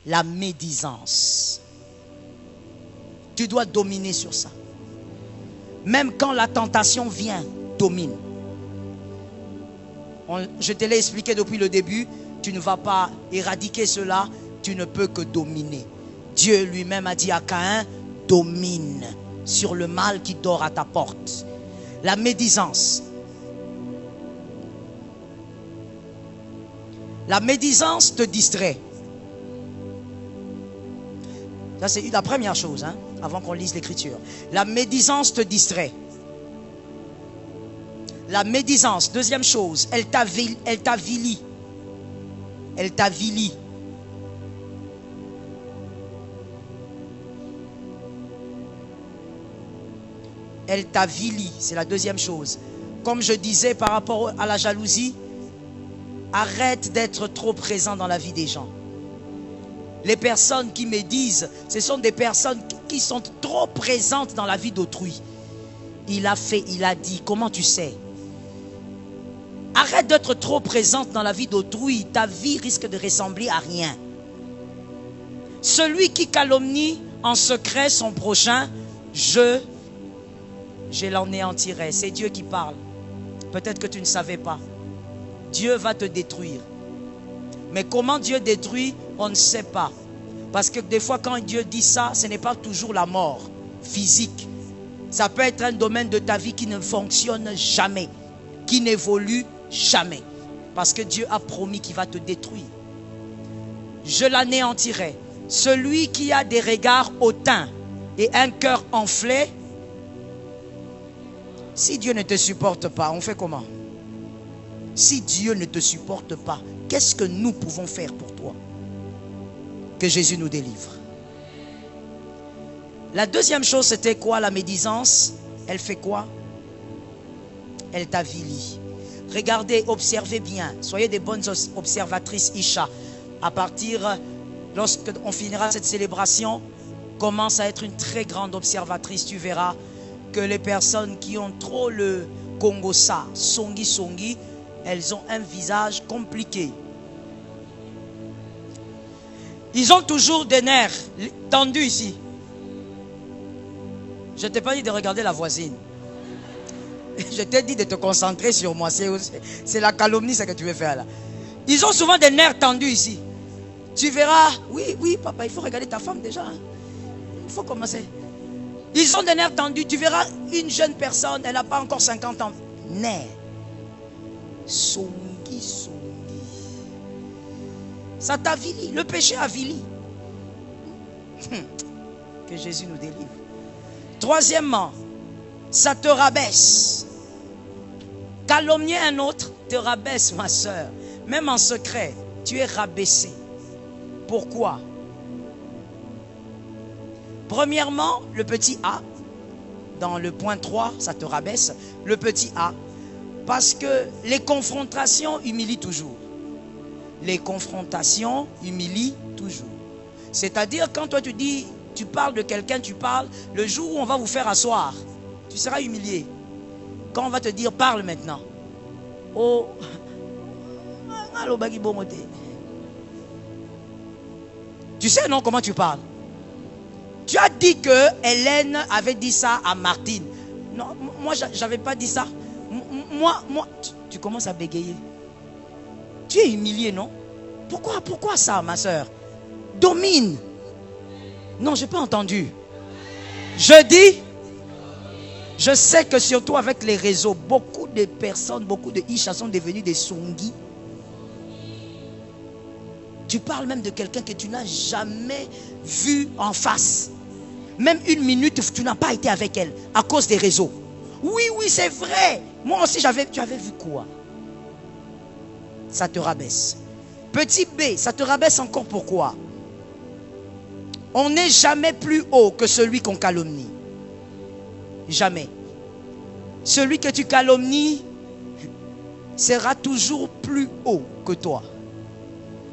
La médisance. Tu dois dominer sur ça. Même quand la tentation vient, domine. Je te l'ai expliqué depuis le début, tu ne vas pas éradiquer cela, tu ne peux que dominer. Dieu lui-même a dit à Caïn, domine sur le mal qui dort à ta porte. La médisance. La médisance te distrait. Ça, c'est la première chose, hein, avant qu'on lise l'écriture. La médisance te distrait. La médisance, deuxième chose, elle t'avilit. Elle t'avilit. Elle t'avilit, c'est la deuxième chose. Comme je disais par rapport à la jalousie, arrête d'être trop présent dans la vie des gens. Les personnes qui médisent, ce sont des personnes qui sont trop présentes dans la vie d'autrui. Il a fait, il a dit, comment tu sais? Arrête d'être trop présente dans la vie d'autrui. Ta vie risque de ressembler à rien. Celui qui calomnie en secret son prochain, je l'anéantirai. C'est Dieu qui parle. Peut-être que tu ne savais pas. Dieu va te détruire. Mais comment Dieu détruit, on ne sait pas. Parce que des fois, quand Dieu dit ça, ce n'est pas toujours la mort physique. Ça peut être un domaine de ta vie qui ne fonctionne jamais, qui n'évolue jamais. Parce que Dieu a promis qu'il va te détruire. Je l'anéantirai. Celui qui a des regards hautains et un cœur enflé, si Dieu ne te supporte pas, on fait comment? Si Dieu ne te supporte pas, qu'est-ce que nous pouvons faire pour toi? Que Jésus nous délivre. La deuxième chose, c'était quoi? La médisance. Elle fait quoi? Elle t'avilit. Regardez, observez bien. Soyez des bonnes observatrices, Isha. À partir, lorsqu'on finira cette célébration, commence à être une très grande observatrice. Tu verras que les personnes qui ont trop le Kongosa, songi, elles ont un visage compliqué. Ils ont toujours des nerfs tendus ici. Je ne t'ai pas dit de regarder la voisine. Je t'ai dit de te concentrer sur moi. C'est la calomnie, ce que tu veux faire là. Ils ont souvent des nerfs tendus ici. Tu verras, oui, papa, il faut regarder ta femme déjà. Hein. Il faut commencer. Ils ont des nerfs tendus. Tu verras une jeune personne, elle n'a pas encore 50 ans. Nerfs. Songi. Ça t'avilit. Le péché avilit. Que Jésus nous délivre. Troisièmement, ça te rabaisse. Calomnier un autre te rabaisse, ma soeur. Même en secret, tu es rabaissé. Pourquoi? Premièrement, le petit A. Dans le point 3, ça te rabaisse. Le petit A. Parce que les confrontations humilient toujours. Les confrontations humilient toujours. C'est-à-dire, quand toi tu dis, tu parles de quelqu'un, tu parles, le jour où on va vous faire asseoir, tu seras humilié. Quand on va te dire, parle maintenant. Oh, tu sais non comment tu parles? Tu as dit que Hélène avait dit ça à Martine. Non, moi j'avais pas dit ça. Moi, tu commences à bégayer. Tu es humilié, non? Pourquoi ça, ma soeur? Domine. Non, je n'ai pas entendu. Je dis, je sais que surtout avec les réseaux, beaucoup de personnes, beaucoup de Isha sont devenus des Songi. Tu parles même de quelqu'un que tu n'as jamais vu en face. Même une minute, tu n'as pas été avec elle à cause des réseaux. Oui, c'est vrai. Moi aussi, tu avais vu quoi? Ça te rabaisse. Petit B, ça te rabaisse encore pourquoi? On n'est jamais plus haut que celui qu'on calomnie. Jamais. Celui que tu calomnies sera toujours plus haut que toi.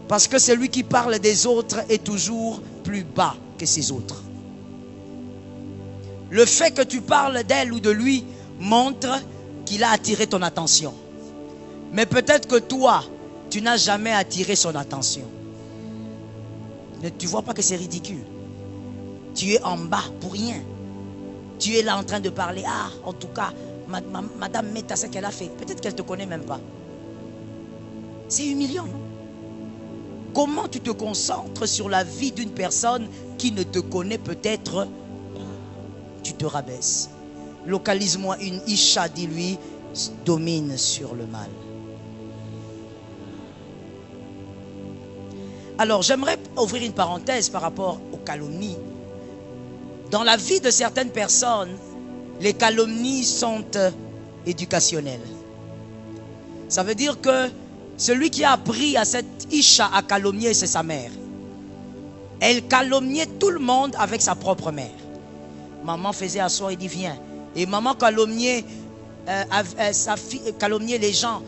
Parce que celui qui parle des autres est toujours plus bas que ces autres. Le fait que tu parles d'elle ou de lui montre qu'il a attiré ton attention. Mais peut-être que toi, tu n'as jamais attiré son attention. Tu ne vois pas que c'est ridicule. Tu es en bas pour rien. Tu es là en train de parler. Ah, en tout cas, Madame Meta, ce qu'elle a fait. Peut-être qu'elle ne te connaît même pas. C'est humiliant. Comment tu te concentres sur la vie d'une personne qui ne te connaît peut-être? Tu te rabaisses. Localise-moi une Isha, dis-lui, domine sur le mal. Alors, j'aimerais ouvrir une parenthèse par rapport aux calomnies. Dans la vie de certaines personnes, les calomnies sont éducationnelles. Ça veut dire que celui qui a appris à cette Isha à calomnier, c'est sa mère. Elle calomniait tout le monde avec sa propre mère. Maman faisait asseoir et dit viens. Et maman calomniait, calomniait les gens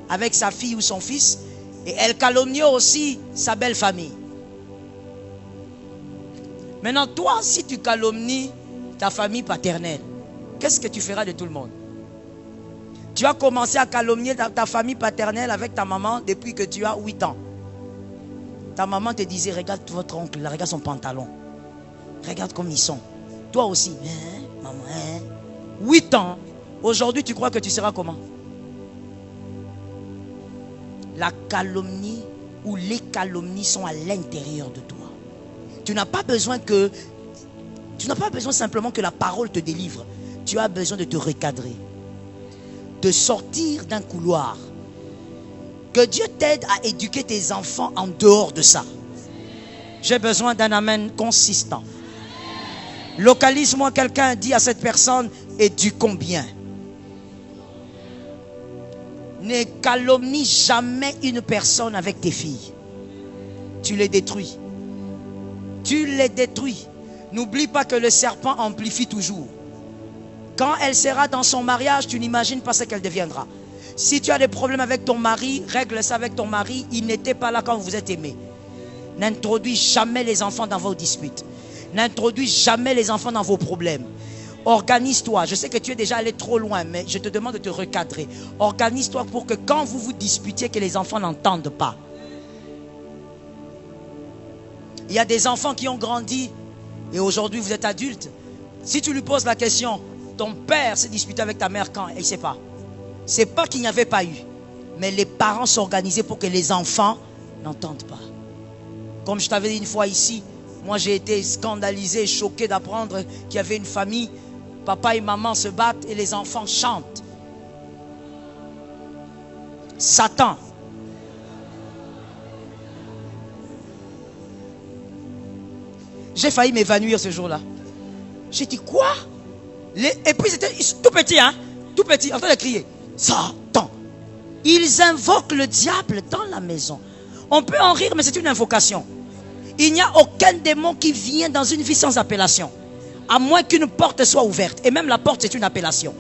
avec sa fille ou son fils. Et elle calomniait aussi sa belle famille. Maintenant, toi, si tu calomnies ta famille paternelle, qu'est-ce que tu feras de tout le monde? Tu as commencé à calomnier ta famille paternelle avec ta maman depuis que tu as 8 ans. Ta maman te disait, regarde votre oncle, là, regarde son pantalon. Regarde comme ils sont. Toi aussi, hein, maman, hein? 8 ans. Aujourd'hui, tu crois que tu seras comment? La calomnie ou les calomnies sont à l'intérieur de toi. Tu n'as pas besoin simplement que la parole te délivre. Tu as besoin de te recadrer, de sortir d'un couloir. Que Dieu t'aide à éduquer tes enfants en dehors de ça. J'ai besoin d'un amen consistant. Localise-moi quelqu'un, dit à cette personne, éduquons bien. Ne calomnie jamais une personne avec tes filles. Tu les détruis. Tu les détruis. N'oublie pas que le serpent amplifie toujours. Quand elle sera dans son mariage, tu n'imagines pas ce qu'elle deviendra. Si tu as des problèmes avec ton mari, règle ça avec ton mari. Il n'était pas là quand vous êtes aimés. N'introduis jamais les enfants dans vos disputes. N'introduis jamais les enfants dans vos problèmes. Organise-toi. Je sais que tu es déjà allé trop loin, mais je te demande de te recadrer. Organise-toi pour que quand vous vous disputiez, que les enfants n'entendent pas. Il y a des enfants qui ont grandi et aujourd'hui vous êtes adultes. Si tu lui poses la question, ton père s'est disputé avec ta mère quand? Il ne sait pas. C'est pas qu'il n'y avait pas eu, mais les parents s'organisaient pour que les enfants n'entendent pas. Comme je t'avais dit une fois ici, moi j'ai été scandalisé, choqué d'apprendre qu'il y avait une famille, papa et maman se battent et les enfants chantent. Satan. J'ai failli m'évanouir ce jour-là. J'ai dit quoi? Et puis c'était tout petit, hein? Tout petit, en train de crier. Satan. Ils invoquent le diable dans la maison. On peut en rire, mais c'est une invocation. Il n'y a aucun démon qui vient dans une vie sans appellation. À moins qu'une porte soit ouverte. Et même la porte, c'est une appellation.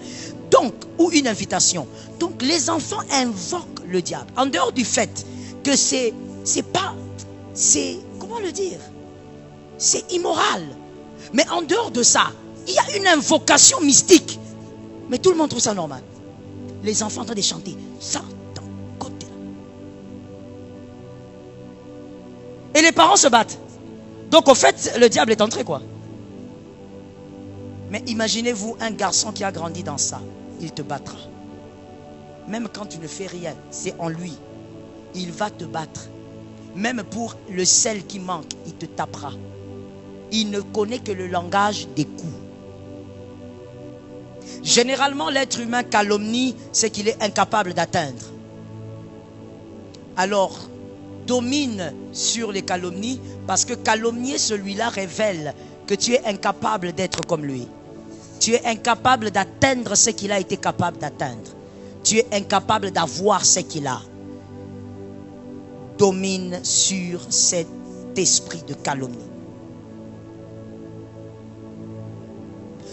Donc, ou une invitation. Donc, les enfants invoquent le diable. En dehors du fait que c'est pas... Comment le dire? C'est immoral. Mais en dehors de ça, il y a une invocation mystique. Mais tout le monde trouve ça normal. Les enfants en train de chanter. Satan, côté là. Et les parents se battent. Donc, au fait, le diable est entré, quoi. Mais imaginez-vous un garçon qui a grandi dans ça. Il te battra. Même quand tu ne fais rien, c'est en lui. Il va te battre. Même pour le sel qui manque, il te tapera. Il ne connaît que le langage des coups. Généralement, l'être humain calomnie ce qu'il est incapable d'atteindre. Alors, domine sur les calomnies, parce que calomnier celui-là révèle que tu es incapable d'être comme lui. Tu es incapable d'atteindre ce qu'il a été capable d'atteindre. Tu es incapable d'avoir ce qu'il a. Domine sur cet esprit de calomnie.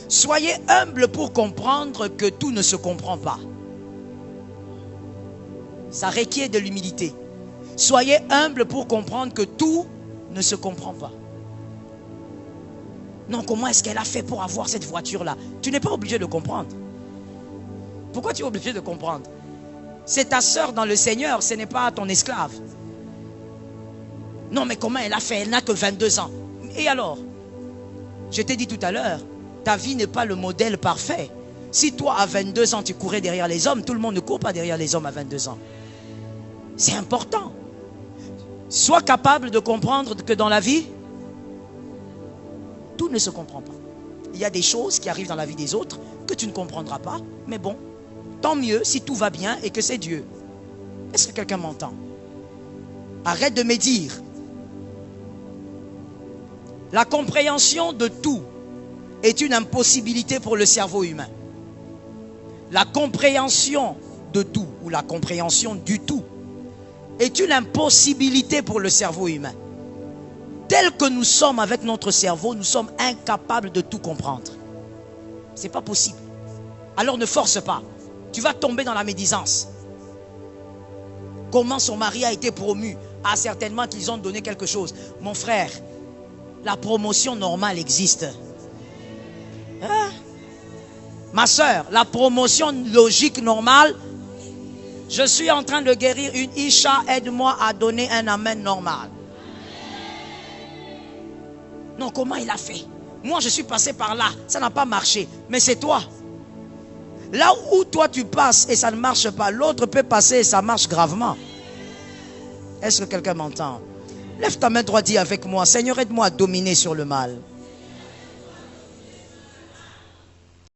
Soyez humble pour comprendre que tout ne se comprend pas. Ça requiert de l'humilité. Soyez humble pour comprendre que tout ne se comprend pas. Non, comment est-ce qu'elle a fait pour avoir cette voiture-là? Tu n'es pas obligé de comprendre. Pourquoi tu es obligé de comprendre? C'est ta sœur dans le Seigneur, ce n'est pas ton esclave. Non, mais comment elle a fait? Elle n'a que 22 ans. Et alors? Je t'ai dit tout à l'heure, ta vie n'est pas le modèle parfait. Si toi, à 22 ans, tu courais derrière les hommes, tout le monde ne court pas derrière les hommes à 22 ans. C'est important. Sois capable de comprendre que dans la vie, tout ne se comprend pas. Il y a des choses qui arrivent dans la vie des autres que tu ne comprendras pas. Mais bon, tant mieux si tout va bien et que c'est Dieu. Est-ce que quelqu'un m'entend? Arrête de médire. La compréhension de tout est une impossibilité pour le cerveau humain. La compréhension de tout ou la compréhension du tout est une impossibilité pour le cerveau humain. Tel que nous sommes avec notre cerveau, nous sommes incapables de tout comprendre. Ce n'est pas possible. Alors ne force pas. Tu vas tomber dans la médisance. Comment son mari a été promu? Ah, certainement qu'ils ont donné quelque chose. Mon frère, la promotion normale existe. Hein? Ma soeur, la promotion logique normale. Je suis en train de guérir une Isha, aide-moi à donner un amen normal. Non, comment il a fait? Moi, je suis passé par là, ça n'a pas marché. Mais c'est toi. Là où toi tu passes et ça ne marche pas, l'autre peut passer et ça marche gravement. Est-ce que quelqu'un m'entend? Lève ta main droite, dis avec moi, Seigneur, aide-moi à dominer sur le mal.